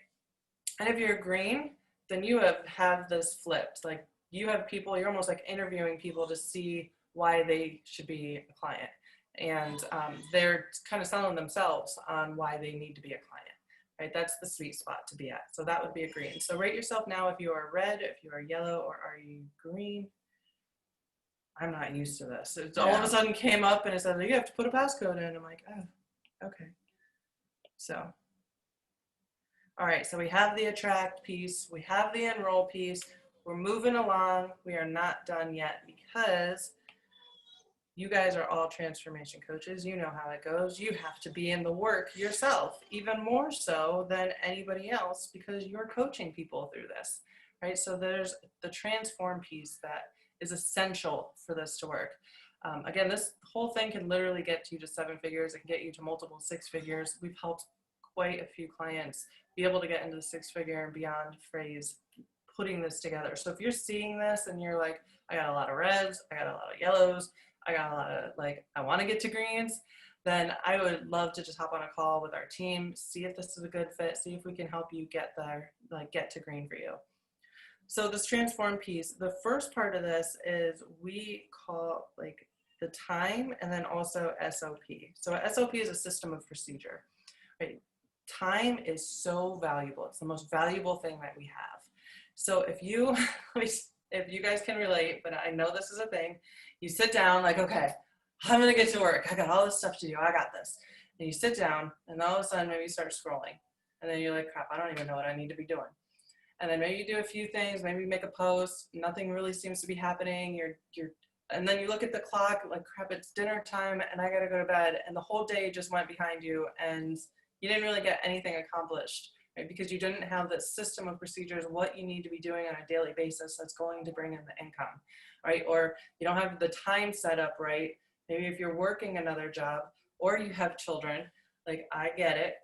And if you're green, then you have this flipped, like you have people, you're almost like interviewing people to see why they should be a client, and they're kind of selling themselves on why they need to be a client. Right, that's the sweet spot to be at. So that would be a green. So rate yourself now if you are red, if you are yellow, or are you green? I'm not used to this. It all of a sudden came up and it said, you have to put a passcode in. I'm like, oh, okay. So, all right, so we have the attract piece. We have the enroll piece. We're moving along. We are not done yet because you guys are all transformation coaches. You know how it goes. You have to be in the work yourself, even more so than anybody else, because you're coaching people through this, right? So there's the transform piece that is essential for this to work. Again, this whole thing can literally get you to 7 figures. It can get you to multiple 6 figures. We've helped quite a few clients be able to get into the 6-figure and beyond phrase putting this together. So if you're seeing this and you're like, I got a lot of reds, I got a lot of yellows, I got a lot of like, I want to get to greens, then I would love to just hop on a call with our team, see if this is a good fit, see if we can help you get there, like get to green for you. So this transform piece, the first part of this is we call like the time and then also SOP. So a SOP is a system of procedure, right? Time is so valuable. It's the most valuable thing that we have. So if you guys can relate, but I know this is a thing, you sit down like, okay, I'm gonna get to work. I got all this stuff to do. I got this. And you sit down and all of a sudden maybe you start scrolling. And then you're like, crap, I don't even know what I need to be doing. And then maybe you do a few things, maybe you make a post, nothing really seems to be happening. And then you look at the clock, like, crap, it's dinner time and I gotta go to bed. And the whole day just went behind you and you didn't really get anything accomplished, right? Because you didn't have the system of procedures, what you need to be doing on a daily basis that's going to bring in the income, right? Or you don't have the time set up right. Maybe if you're working another job or you have children, like I get it.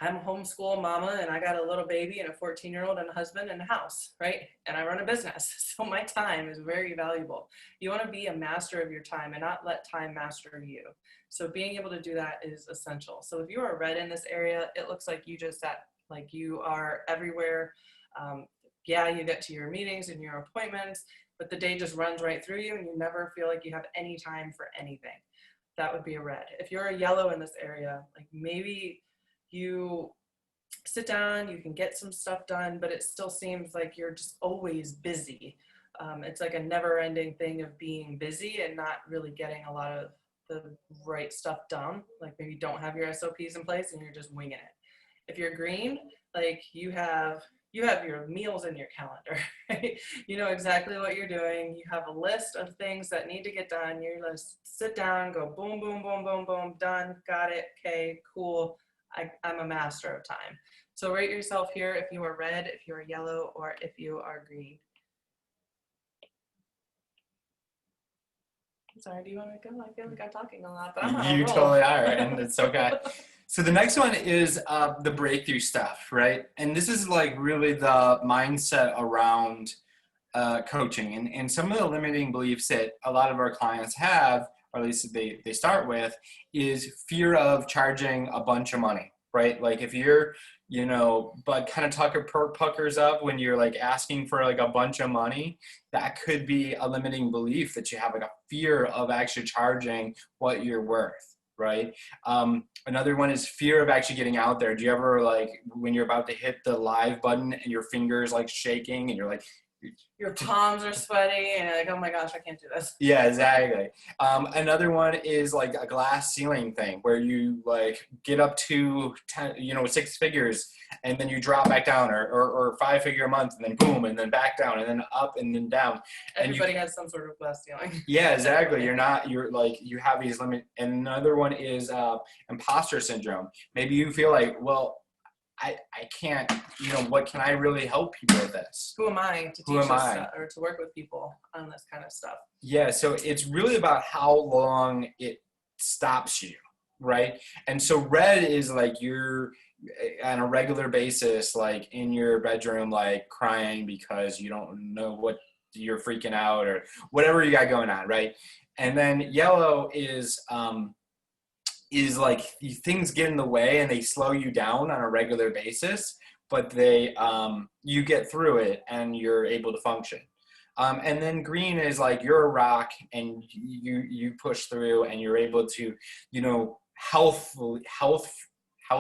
I'm a homeschool mama and I got a little baby and a 14-year-old and a husband and a house, right? And I run a business. So my time is very valuable. You want to be a master of your time and not let time master you. So being able to do that is essential. So if you are red in this area, it looks like you just sat, like you are everywhere. Yeah, you get to your meetings and your appointments, but the day just runs right through you and you never feel like you have any time for anything. That would be a red. If you're a yellow in this area, like maybe you sit down, you can get some stuff done, but it still seems like you're just always busy. It's like a never-ending thing of being busy and not really getting a lot of the right stuff done. Like maybe you don't have your SOPs in place and you're just winging it. If you're green, like you have your meals in your calendar, right? You know exactly what you're doing. You have a list of things that need to get done. You just sit down, go boom, boom, boom, boom, boom, done, got it, okay, cool. I'm a master of time. So rate yourself here if you are red, if you are yellow, or if you are green. I'm sorry, do you want to go? I feel like I'm talking a lot, but I'm on a You roll. totally are, and it's okay. So the next one is the breakthrough stuff, right? And this is like really the mindset around coaching. And some of the limiting beliefs that a lot of our clients have, or at least they start with, is fear of charging a bunch of money, right? Like if you're, but kind of puckers up when you're like asking for like a bunch of money, that could be a limiting belief that you have, like a fear of actually charging what you're worth, right? Another one is fear of actually getting out there. Do you ever, like, when you're about to hit the live button and your fingers like shaking and you're like, your palms are sweaty and you're like, oh my gosh, I can't do this. Yeah, exactly. Another one is like a glass ceiling thing where you like get up to 10, 6 figures and then you drop back down, or 5-figure a month and then boom, and then back down and then up and then down. Everybody has some sort of glass ceiling. Yeah, exactly. You're like, you have these limits. And another one is imposter syndrome. Maybe you feel like, well, I can't, what can I really help people with this? Who am I to teach this stuff, or to work with people on this kind of stuff? Yeah, so it's really about how long it stops you, right? And so red is like you're on a regular basis, like in your bedroom, like crying because you don't know what you're freaking out or whatever you got going on, right? And then yellow is like things get in the way and they slow you down on a regular basis, but you get through it and you're able to function. And then green is like you're a rock and you push through and you're able to, healthfully. I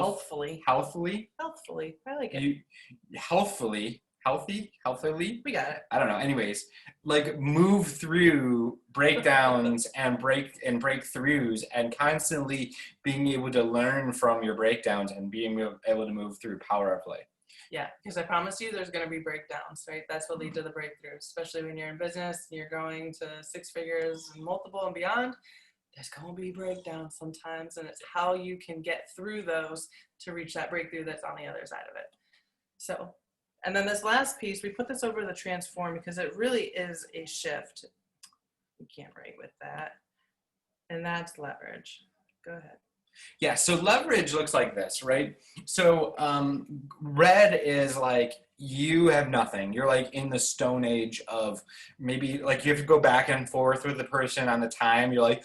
like it. Healthily. We got it. I don't know. Anyways, like move through breakdowns and breakthroughs and constantly being able to learn from your breakdowns and being able to move through powerfully. Yeah, because I promise you there's going to be breakdowns, right? That's what lead to the breakthroughs, especially when you're in business and you're going to 6 figures and multiple and beyond. There's going to be breakdowns sometimes, and it's how you can get through those to reach that breakthrough that's on the other side of it. So, and then this last piece, we put this over the transform because it really is a shift. We can't write with that. And that's leverage. Go ahead. Yeah, so leverage looks like this, right? So red is like you have nothing. You're like in the stone age of maybe like you have to go back and forth with the person on the time. You're like,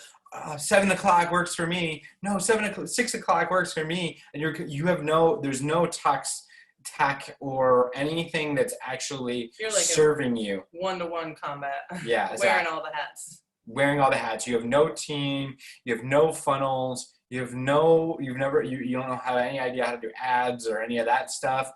7 o'clock works for me. No, 7 o'clock, 6 o'clock works for me. And you have there's no tech or anything that's actually You're like serving you. One-to-one combat. Yeah, Wearing exactly. all the hats. Wearing all the hats. You have no team. You have no funnels. You don't have any idea how to do ads or any of that stuff.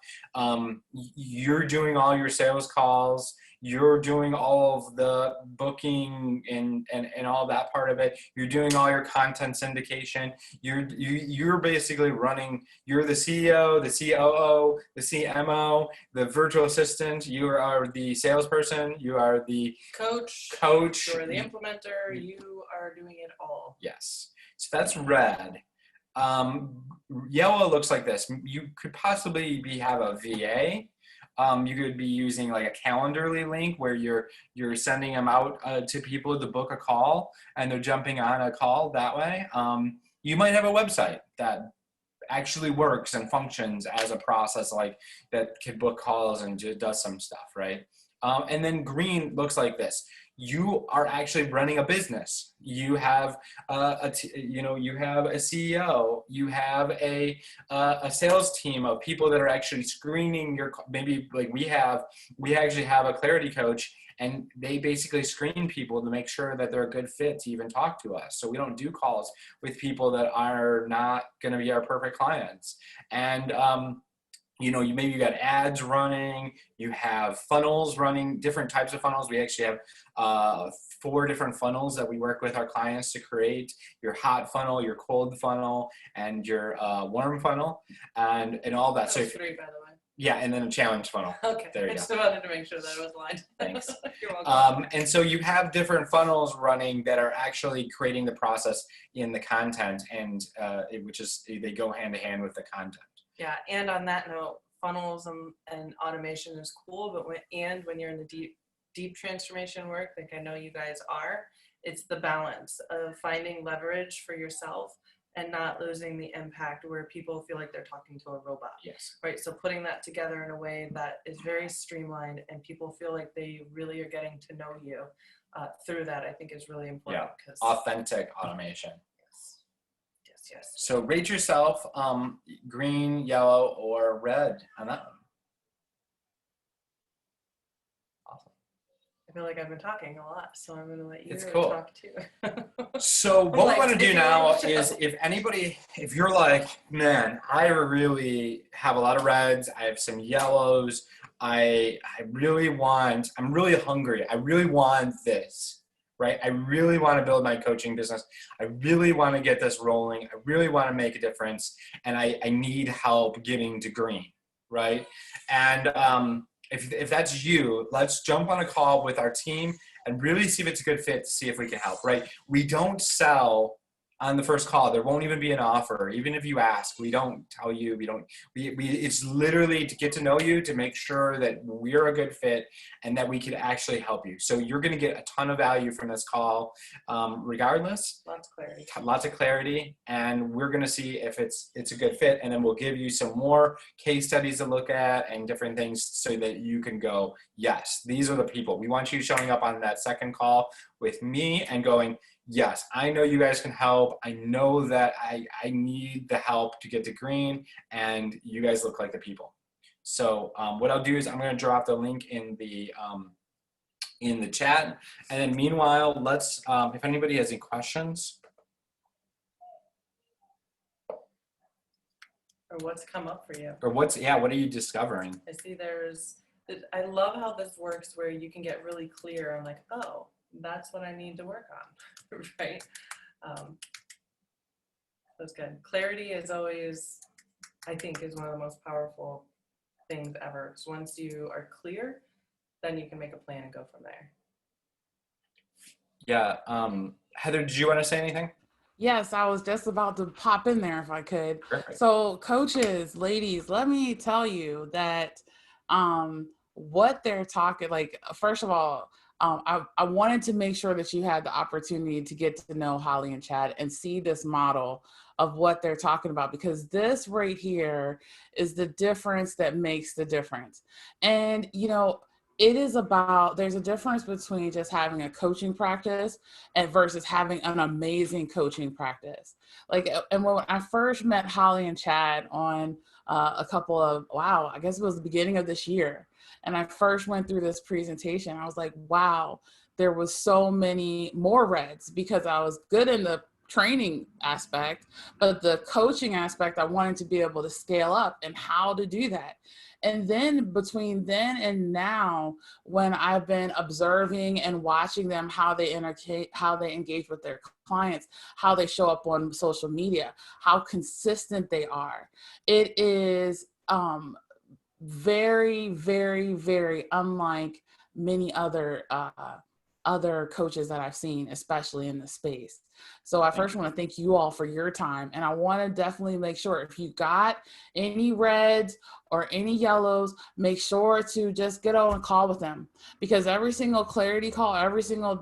You're doing all your sales calls. You're doing all of the booking and all that part of it. You're doing all your content syndication. You're basically running. You're the CEO, the COO, the CMO, the virtual assistant. You are the salesperson. You are the Coach. coach. You are the implementer. You are doing it all. Yes. So that's red. Yellow looks like this. You could possibly have a VA. You could be using like a Calendarly link where you're sending them out to people to book a call, and they're jumping on a call that way. You might have a website that actually works and functions as a process like that can book calls and does some stuff, right? And then green looks like this. You are actually running a business. You have you have a CEO. You have a sales team of people that are actually screening your. Maybe like we actually have a clarity coach, and they basically screen people to make sure that they're a good fit to even talk to us. So we don't do calls with people that are not going to be our perfect clients. And maybe you got ads running, you have funnels running, different types of funnels. We actually have 4 different funnels that we work with our clients to create: your hot funnel, your cold funnel, and your warm funnel, and all that. So 3, by the way. Yeah, and then a challenge funnel. Okay. There you I go. just wanted to make sure that it was lined. Thanks. You're welcome. And so you have different funnels running that are actually creating the process in the content, and they go hand in hand with the content. Yeah, and on that note, funnels and automation is cool, but when you're in the deep transformation work, like I know you guys are, it's the balance of finding leverage for yourself and not losing the impact where people feel like they're talking to a robot. Yes. Right. So putting that together in a way that is very streamlined and people feel like they really are getting to know you through that, I think is really important. Yeah. Authentic automation. Yes. So rate yourself green, yellow, or red on that one. Awesome. I feel like I've been talking a lot, so I'm going to let you It's cool. talk too. So what we want to do now is if you're like, man, I really have a lot of reds, I have some yellows, I'm really hungry, I really want this. Right? I really want to build my coaching business. I really want to get this rolling. I really want to make a difference. And I need help getting to green, right? And if that's you, let's jump on a call with our team and really see if it's a good fit to see if we can help, right? We don't sell on the first call. There won't even be an offer. Even if you ask, we don't tell you, it's literally to get to know you, to make sure that we're a good fit and that we could actually help you. So you're going to get a ton of value from this call, regardless. Lots of clarity. And we're going to see if it's a good fit. And then we'll give you some more case studies to look at and different things so that you can go, yes, these are the people. We want you showing up on that second call with me and going, yes, I know you guys can help. I know that I need the help to get to green, and you guys look like the people. So what I'll do is I'm going to drop the link in the chat, and then meanwhile, let's if anybody has any questions. Or what's come up for you? Or what are you discovering? I see I love how this works where you can get really clear. I'm like, oh, that's what I need to work on, right? That's good. Clarity is always, I think, is one of the most powerful things ever. So once you are clear, then you can make a plan and go from there. Yeah. Heather, did you want to say anything? Yes, I was just about to pop in there if I could. Perfect. So coaches, ladies, let me tell you that what they're talking, like, first of all, I wanted to make sure that you had the opportunity to get to know Holly and Chad and see this model of what they're talking about, because this right here is the difference that makes the difference. And, you know, it is about, there's a difference between just having a coaching practice and versus having an amazing coaching practice. Like, and when I first met Holly and Chad on a couple of, wow, I guess it was the beginning of this year. And I first went through this presentation, I was like, wow, there was so many more reds because I was good in the training aspect, but the coaching aspect, I wanted to be able to scale up and how to do that. And then between then and now, when I've been observing and watching them, how they engage with their clients, how they show up on social media, how consistent they are, it is very, very, very unlike many other coaches that I've seen, especially in the space. So I first want to thank you all for your time. And I want to definitely make sure if you got any reds or any yellows, make sure to just get on a call with them, because every single clarity call, every single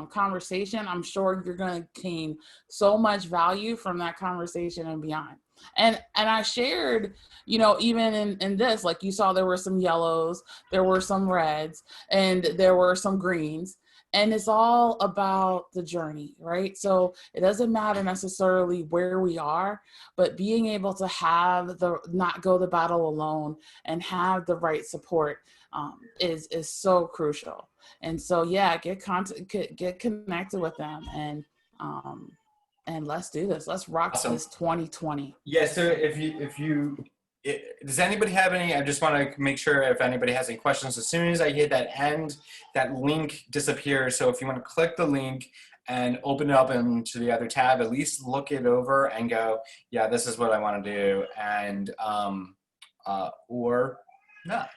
conversation, I'm sure you're going to gain so much value from that conversation and beyond. And I shared, you know, even in this, like you saw, there were some yellows, there were some reds, and there were some greens. And it's all about the journey, right? So it doesn't matter necessarily where we are, but being able to have not go the battle alone and have the right support is so crucial. And so, yeah, get connected with them, and let's do this. Let's rock Awesome. this 2020. Yeah. So does anybody have any, I just want to make sure if anybody has any questions. As soon as I hit that end, that link disappears. So if you want to click the link and open it up into the other tab, at least look it over and go, yeah, this is what I want to do. And, or not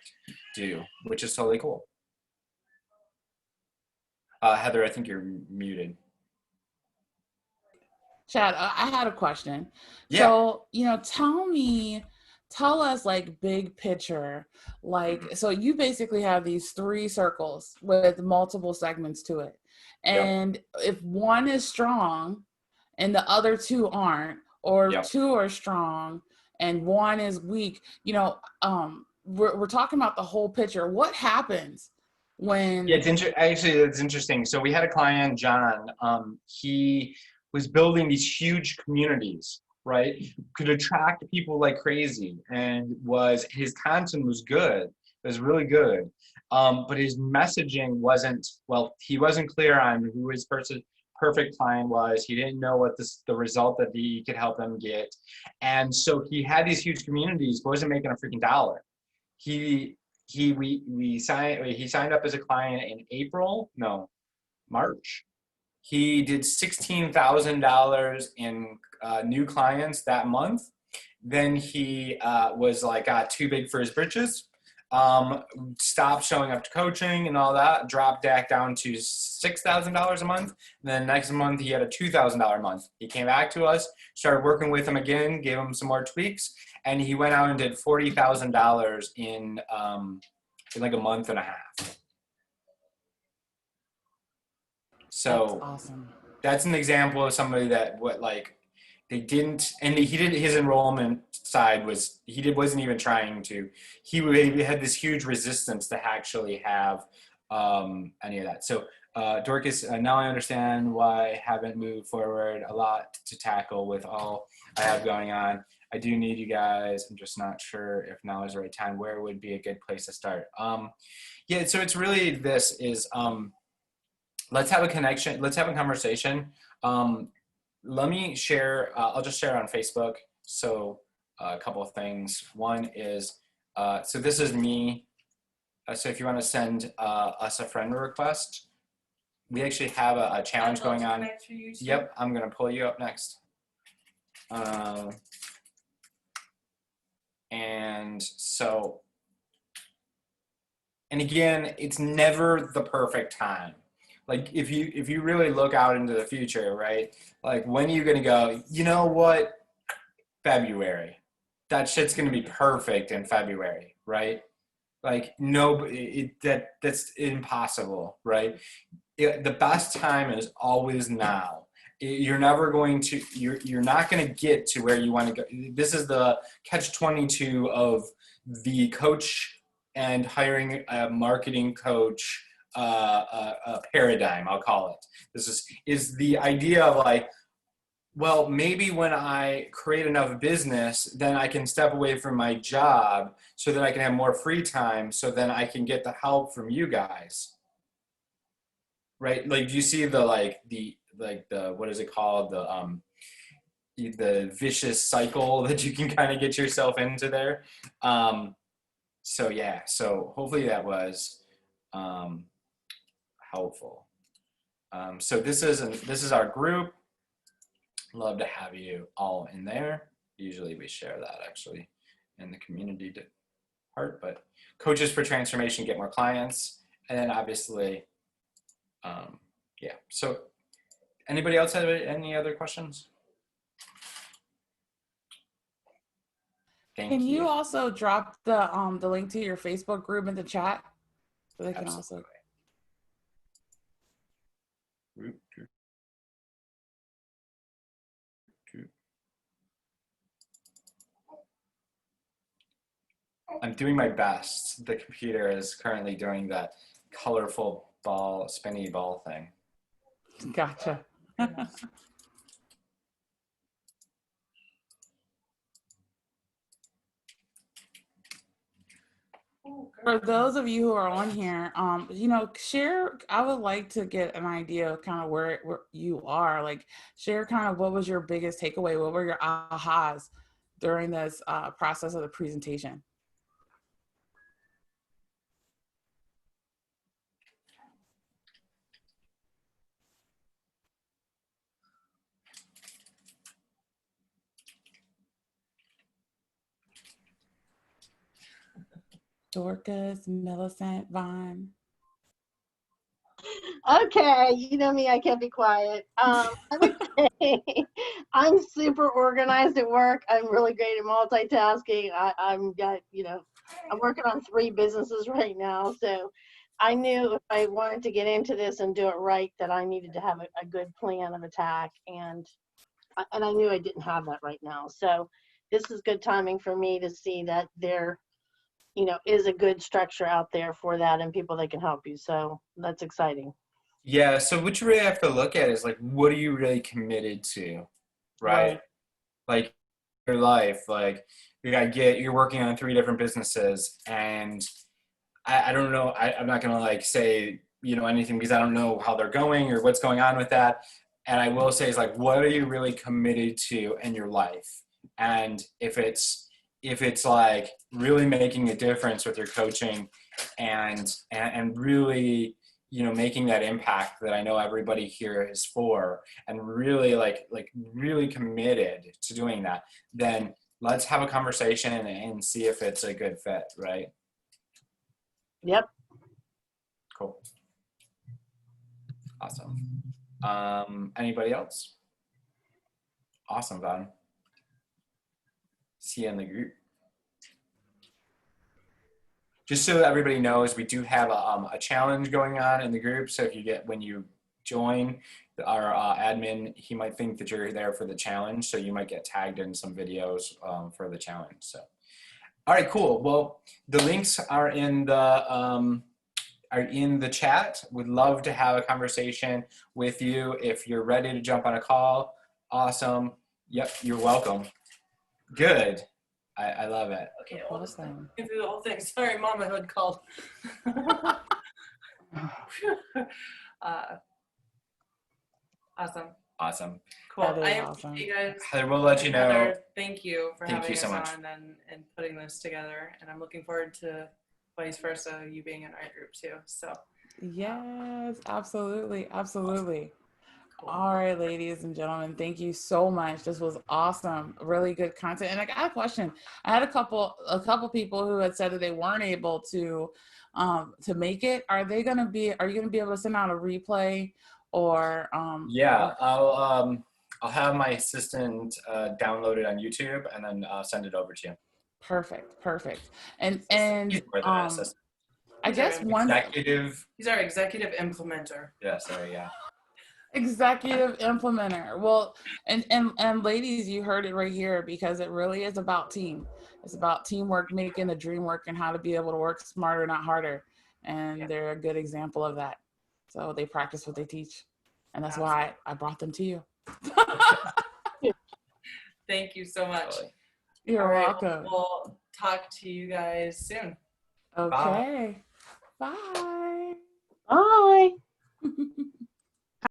do, which is totally cool. Heather, I think you're muted. Chad, I had a question. Yeah. So, you know, tell us like big picture, like, so you basically have these 3 circles with multiple segments to it. And if one is strong and the other 2 aren't, or 2 are strong and 1 is weak, you know, we're talking about the whole picture. What happens when? Yeah, it's interesting. So we had a client, John, he was building these huge communities, right? Could attract people like crazy, and his content was good. It was really good. But his messaging wasn't, well, he wasn't clear on who his perfect client was. He didn't know what the result that he could help them get. And so he had these huge communities, but wasn't making a freaking dollar. He signed up as a client in March. He did $16,000 in new clients that month. Then he got too big for his britches, stopped showing up to coaching and all that, dropped back down to $6,000 a month. And then next month he had a $2,000 month. He came back to us, started working with him again, gave him some more tweaks, and he went out and did $40,000 in like a month and a half. So that's awesome. That's an example of somebody that he did his enrollment side wasn't even trying to. He had this huge resistance to actually have any of that. So Dorcas, now I understand why I haven't moved forward. A lot to tackle with all I have going on. I do need you guys. I'm just not sure if now is the right time. Where would be a good place to start? Yeah, so it's really this is let's have a connection. Let's have a conversation. Let me share. I'll just share on Facebook. So a couple of things. One is, so this is me. So if you want to send us a friend request, we actually have a challenge going on. Yep, I'm going to pull you up next. And so, and again, it's never the perfect time. Like if you really look out into the future, right? Like when are you going to go, you know what? February. That shit's going to be perfect in February, right? Like no, that's impossible, right? The best time is always now. You're never going to, you're not going to get to where you want to go. This is the catch-22 of the coach and hiring a marketing coach paradigm, I'll call it. This is the idea of like, well, maybe when I create enough business, then I can step away from my job so that I can have more free time, so then I can get the help from you guys. Right? Like, do you see the what is it called? The vicious cycle that you can kind of get yourself into there. So yeah, so hopefully that was helpful. So this is our group. Love to have you all in there. Usually we share that actually in the community part, but coaches for transformation get more clients. And then obviously, yeah. So anybody else have any other questions? Thank Can you. you also drop the link to your Facebook group in the chat so they can Absolutely. also. I'm doing my best. The computer is currently doing that colorful ball, spinny ball thing. Gotcha. For those of you who are on here, share, I would like to get an idea of kind of where you are, like share kind of what was your biggest takeaway, what were your ahas during this process of the presentation? Dorcas, Millicent, Vaughn. Okay, you know me, I can't be quiet. I would say I'm super organized at work. I'm really great at multitasking. I'm working on 3 businesses right now. So I knew if I wanted to get into this and do it right, that I needed to have a good plan of attack. And I knew I didn't have that right now. So this is good timing for me to see that there is a good structure out there for that and people that can help you. So that's exciting. Yeah, so what you really have to look at is like, what are you really committed to, right? Like your life, like you're working on 3 different businesses, and I don't know, I'm not gonna like say, anything because I don't know how they're going or what's going on with that. And I will say is like, what are you really committed to in your life? And if it's like really making a difference with your coaching and really, making that impact that I know everybody here is for, and really like really committed to doing that, then let's have a conversation and see if it's a good fit, right? Yep. Cool. Awesome. Anybody else? Awesome, Vaughn. See you in the group. Just so that everybody knows, we do have a challenge going on in the group. So when you join, our admin, he might think that you're there for the challenge. So you might get tagged in some videos for the challenge. So, all right, cool. Well, the links are in the chat. Would love to have a conversation with you. If you're ready to jump on a call, awesome. Yep, you're welcome. Good. I love it. Okay, awesome. Through the whole thing. Sorry, mamahood called. Awesome. Awesome. Cool. That is I appreciate awesome. you guys. Heather, we'll let you know. Heather, thank you for Thank having you so us much. on and putting this together. And I'm looking forward to vice versa, you being in our group too. So. Yes, absolutely. Absolutely. Cool. All right, ladies and gentlemen, thank you so much. This was awesome. Really good content. And I got a question. I had a couple people who had said that they weren't able to make it. Are you going to be able to send out a replay or yeah, I'll have my assistant download it on YouTube and then send it over to you. Perfect. And He's more than an assistant. I guess one Executive. He's our executive implementer. Yeah, sorry, yeah. executive implementer. Well, and ladies, you heard it right here, because it really is about team. It's about teamwork, making the dream work, and how to be able to work smarter, not harder. And they're a good example of that. So they practice what they teach, and that's why I brought them to you. Thank you so much. You're All right, welcome. We'll talk to you guys soon. Okay. Bye. Bye.